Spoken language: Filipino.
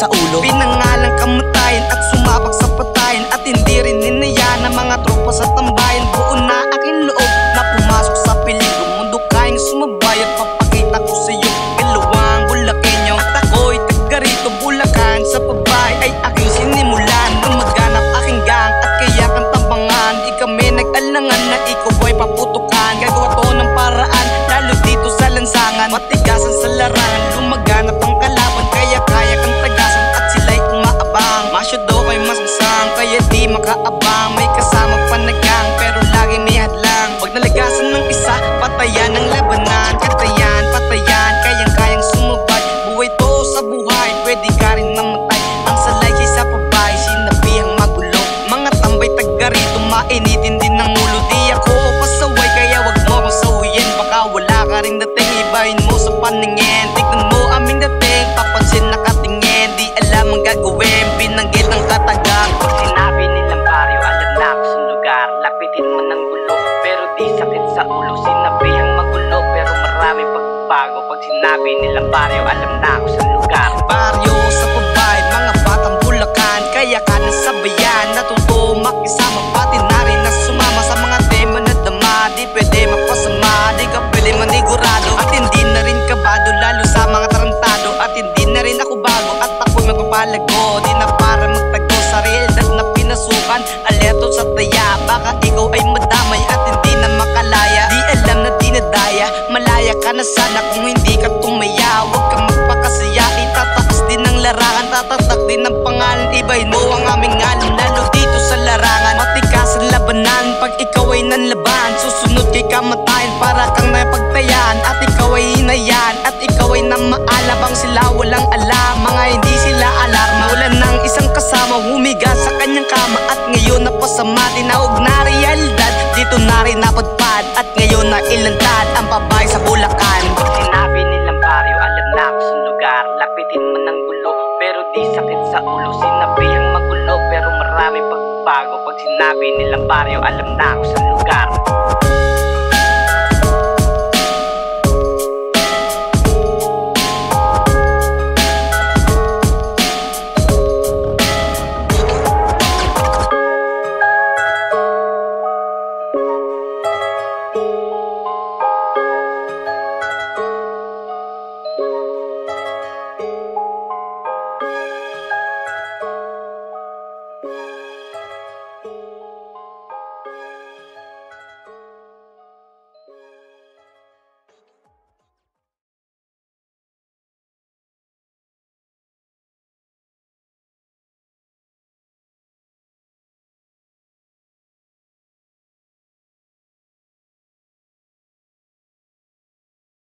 sa ulo. Pinangalang kamatayan at sumabak sa patayan, at hindi rin hinayaan ng mga tropa sa tambayan. Buo na aking loob na pumasok sa peligro, mundo kayang sumabay at papakita ko sa'yo kalawang Bulakenyo. At ako'y taga rito, Bulacan. Sa pabay ay aking sinimulan, lumaganap aking gang at kaya kang tambangan. Di kami nag-alangan na ikaw ay paputukan. Gagawa to ng paraan, lalo dito sa lansangan. Matigasan sa larangan, lumaganap ang kalaban, kaya kaya kang tagasan at sila'y umaabang. Masyado ko'y masangsang, kaya di makaabang. May kasama panagang, pero lagi may hadlang. Pag nalagasan ng isa, patayan ang labanan. Katayan, patayan, kayang-kayang sumabay. Buhay to sa buhay, pwede ka rin namatay. Ang salaysay sa pabay, sinabihang magulo. Mga tambay taga rito, mainitin din ang ulo. Di ako pasaway, kaya wag mo akong sawiyin. Baka wala ka rin dating, ibahin mo sa paningin. Tignan mo aming dating, papansin nakatingin. Di alam ang gagawin, binanggit ang katagang. Pag sinabi nilang baryo, alam na ako sa lugar. Lapitin mo ng gulo, pero di sakit sa ulo. Sinabihang magulo, pero marami pagbago. Pag sinabi nilang baryo, alam na ako sa lugar. Baryo sa pabay, mga batang Bulacan, kaya ka nasabayan. Natuto makisama, pati na rin na sumama sa mga tema na dama. Di pwede mapasama, di ka pwede manigurado, at hindi na rin kabado, lalo sa mga tarantado. At hindi na rin ako bago, at ako'y magpapalago. Di na para magtago sa realidad na pinasukan. Alerto sa taya, baka ikaw ay madamay at hindi na makalaya. Di alam na dinadaya, malaya ka na sana kung hindi ka tumaya. Huwag kang magpakasaya, itataas din ang larangan. Tatatak din ang pangalan, ibahin mo ang aming ngalan. Lalo dito sa larangan, matigas ang labanan. Pag ikaw ay nanlaban, susunod kay kamatayan. Para kang napagtayan, at ikaw ay hinayan. At ikaw ay namaalabang, sila walang alam. Mga hindi sila alarma, wala ng isang kasama humiga sa kanyang kama. At ngayon napasama, tinawag na realidad. Dito na rin napadpad, at ngayon na ilantad ang pabay sa Bulacan. Pag sinabi nilang baryo, alam na ako sa lugar. Lapitin mo ng gulo, pero di sakit sa ulo. Sinabihang magulo, pero maraming pagbago. Pag sinabi nilang baryo, alam na ako sa lugar.